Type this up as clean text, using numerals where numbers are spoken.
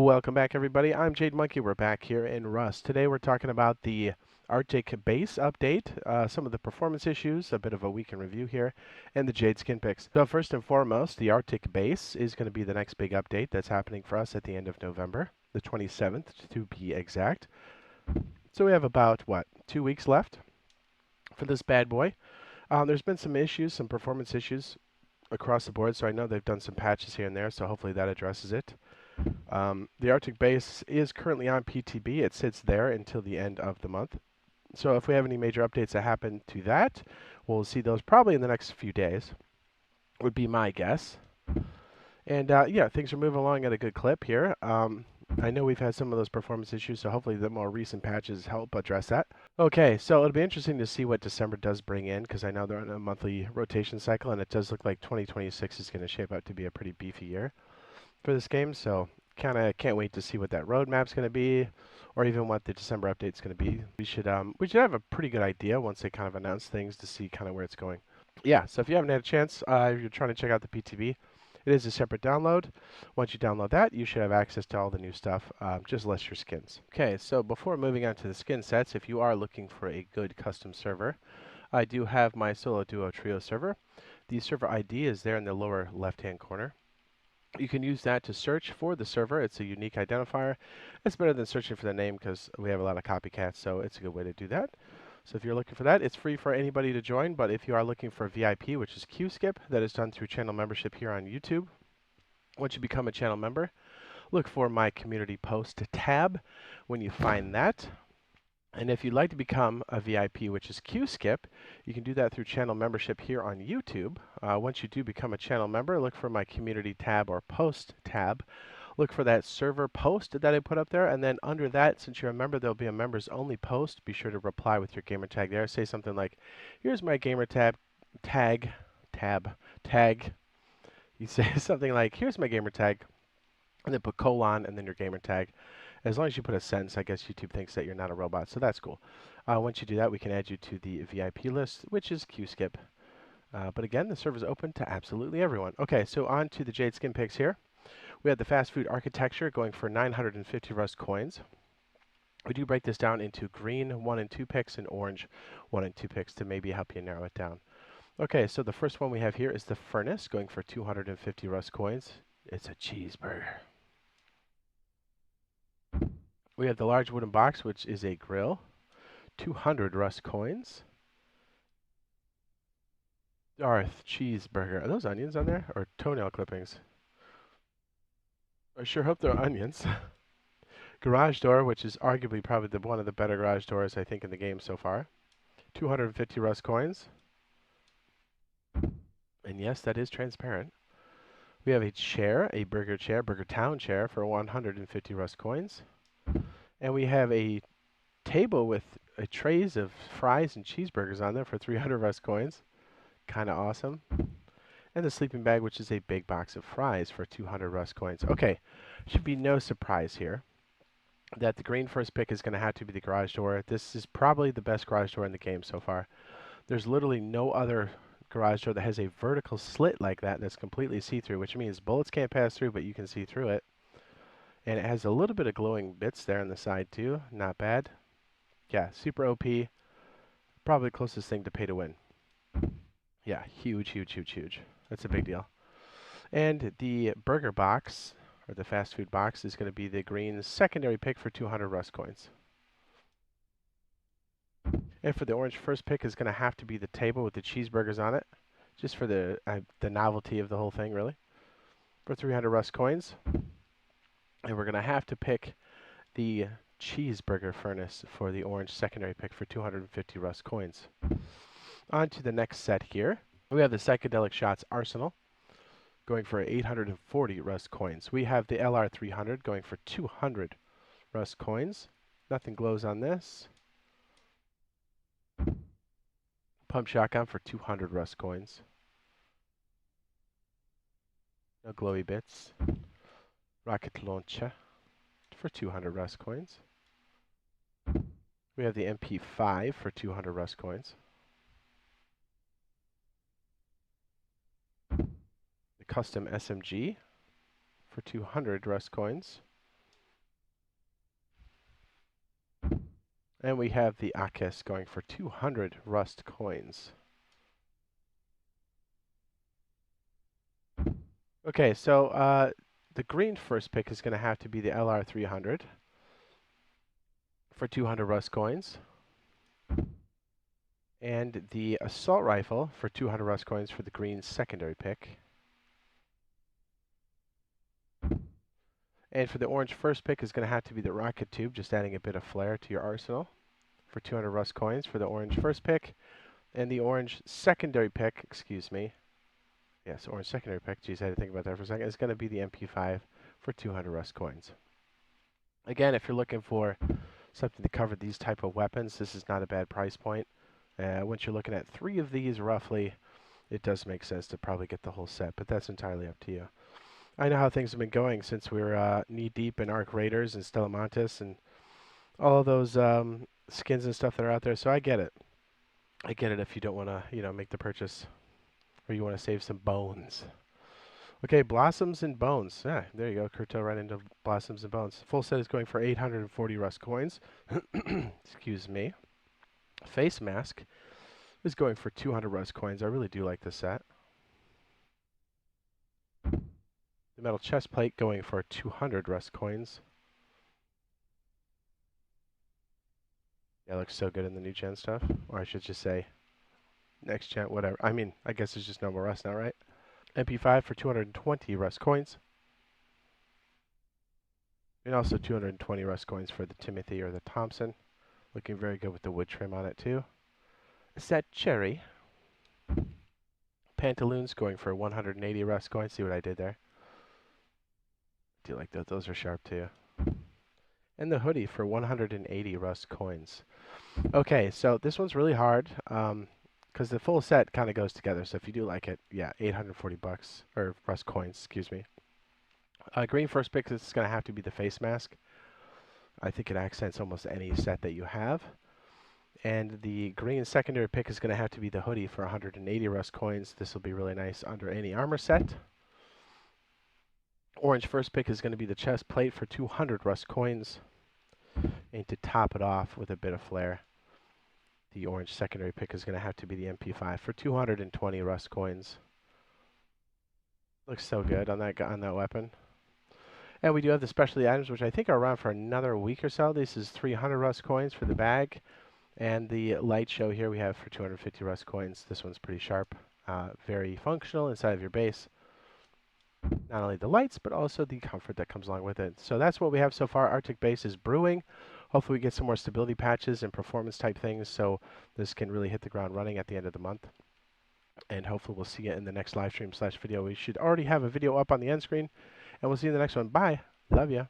Welcome back, everybody. I'm Jade Monkey. We're back here in Rust. Today we're talking about the Arctic base update, some of the performance issues, a bit of a weekend review here, and the Jade Skin picks. So first and foremost, the Arctic base is going to be the next big update that's happening for us at the end of November, the 27th to be exact. So we have about, 2 weeks left for this bad boy. There's been some issues, some performance issues across the board, so I know they've done some patches here and there, so hopefully that addresses it. The Arctic base is currently on PTB. It sits there until the end of the month. So if we have any major updates that happen to that, we'll see those probably in the next few days, would be my guess. And yeah, things are moving along at a good clip here. I know we've had some of those performance issues, so hopefully the more recent patches help address that. Okay, so it'll be interesting to see what December does bring in, because I know they're on a monthly rotation cycle, and it does look like 2026 is going to shape out to be a pretty beefy year for this game. So kind of can't wait to see what that roadmap's going to be, or even what the December update's going to be. We should have a pretty good idea once they kind of announce things to see kind of where it's going. Yeah, so if you haven't had a chance, if you're trying to check out the PTB, it is a separate download. Once you download that, you should have access to all the new stuff, just less your skins. Okay, so before moving on to the skin sets, if you are looking for a good custom server, I do have my solo duo trio server. The server ID is there in the lower left-hand corner. You can use that to search for the server. It's a unique identifier. It's better than searching for the name because we have a lot of copycats, so it's a good way to do that. So if you're looking for that, it's free for anybody to join, but if you are looking for VIP, which is Q-Skip, that is done through channel membership here on YouTube. Once you become a channel member, look for my community post tab when you find that. And if you'd like to become a VIP, which is Q-Skip, you can do that through channel membership here on YouTube. Once you do become a channel member, look for my community tab or post tab. Look for that server post that I put up there, and then under that, since you're a member, there'll be a members only post. Be sure to reply with your gamer tag there. Say something like, here's my gamer tag. You say something like, here's my gamer tag, and then put colon and then your gamer tag. As long as you put a sentence, I guess YouTube thinks that you're not a robot, so that's cool. Once you do that, we can add you to the VIP list, which is Q-Skip. But again, the server is open to absolutely everyone. Okay, so on to the Jade Skin picks here. We have the fast food architecture going for 950 Rust coins. We do break this down into green 1 and 2 picks and orange 1 and 2 picks to maybe help you narrow it down. Okay, so the first one we have here is the furnace going for 250 Rust coins. It's a cheeseburger. We have the large wooden box, which is a grill, 200 Rust coins. Darth cheeseburger. Are those onions on there or toenail clippings? I sure hope they're onions. Garage door, which is arguably probably one of the better garage doors I think in the game so far. 250 Rust coins. And yes, that is transparent. We have a chair, a Burger Town chair for 150 Rust coins. And we have a table with trays of fries and cheeseburgers on there for 300 Rust coins. Kind of awesome. And the sleeping bag, which is a big box of fries for 200 Rust coins. Okay, should be no surprise here that the green first pick is going to have to be the garage door. This is probably the best garage door in the game so far. There's literally no other garage door that has a vertical slit like that that's completely see-through, which means bullets can't pass through, but you can see through it. And it has a little bit of glowing bits there on the side too. Not bad. Yeah, super OP. Probably the closest thing to pay to win. Yeah, huge, huge, huge, huge. That's a big deal. And the burger box, or the fast food box, is going to be the green secondary pick for 200 Rust coins. And for the orange first pick is going to have to be the table with the cheeseburgers on it, just for the novelty of the whole thing, really, for 300 Rust coins. And we're going to have to pick the cheeseburger furnace for the orange secondary pick for 250 Rust coins. On to the next set here. We have the Psychedelic Shots Arsenal going for 840 Rust coins. We have the LR300 going for 200 Rust coins. Nothing glows on this. Pump Shotgun for 200 Rust coins. No glowy bits. Rocket Launcher for 200 Rust coins. We have the MP5 for 200 Rust coins. The custom SMG for 200 Rust coins. And we have the Akis going for 200 Rust coins. Okay, so the green first pick is going to have to be the LR300 for 200 Rust coins. And the assault rifle for 200 Rust coins for the green secondary pick. And for the orange first pick is going to have to be the rocket tube, just adding a bit of flair to your arsenal for 200 Rust coins for the orange first pick. And the orange secondary pick, excuse me. Yes, orange secondary pick. Geez, I had to think about that for a second. It's going to be the MP5 for 200 Rust coins. Again, if you're looking for something to cover these type of weapons, this is not a bad price point. Once you're looking at 3 of these roughly, it does make sense to probably get the whole set, but that's entirely up to you. I know how things have been going since we were knee-deep in Arc Raiders and Stellamantis and all of those skins and stuff that are out there, so I get it. I get it if you don't want to, make the purchase or you want to save some bones. Okay, Blossoms and Bones. Yeah, there you go. Curtail right into Blossoms and Bones. Full set is going for 840 Rust coins. Excuse me. Face Mask is going for 200 Rust coins. I really do like this set. The metal chest plate going for 200 Rust coins. Yeah, it looks so good in the new gen stuff. Or I should just say next gen, whatever. I mean, I guess it's just normal Rust now, right? MP5 for 220 Rust coins. And also 220 Rust coins for the Timothy or the Thompson. Looking very good with the wood trim on it too. A set Cherry. Pantaloons going for 180 Rust coins. See what I did there? Do you like those? Those are sharp too. And the hoodie for 180 Rust coins. Okay, so this one's really hard because the full set kind of goes together. So if you do like it, yeah, 840 bucks or Rust coins, excuse me. Green first pick is going to have to be the face mask. I think it accents almost any set that you have. And the green secondary pick is going to have to be the hoodie for 180 Rust coins. This will be really nice under any armor set. Orange first pick is going to be the chest plate for 200 Rust coins. And to top it off with a bit of flair, the orange secondary pick is going to have to be the MP5 for 220 Rust coins. Looks so good on that weapon. And we do have the specialty items, which I think are around for another week or so. This is 300 Rust coins for the bag. And the light show here we have for 250 Rust coins. This one's pretty sharp, very functional inside of your base. Not only the lights, but also the comfort that comes along with it. So that's what we have so far. Arctic Base is brewing. Hopefully we get some more stability patches and performance type things so this can really hit the ground running at the end of the month. And hopefully we'll see you in the next live stream / video. We should already have a video up on the end screen. And we'll see you in the next one. Bye. Love ya.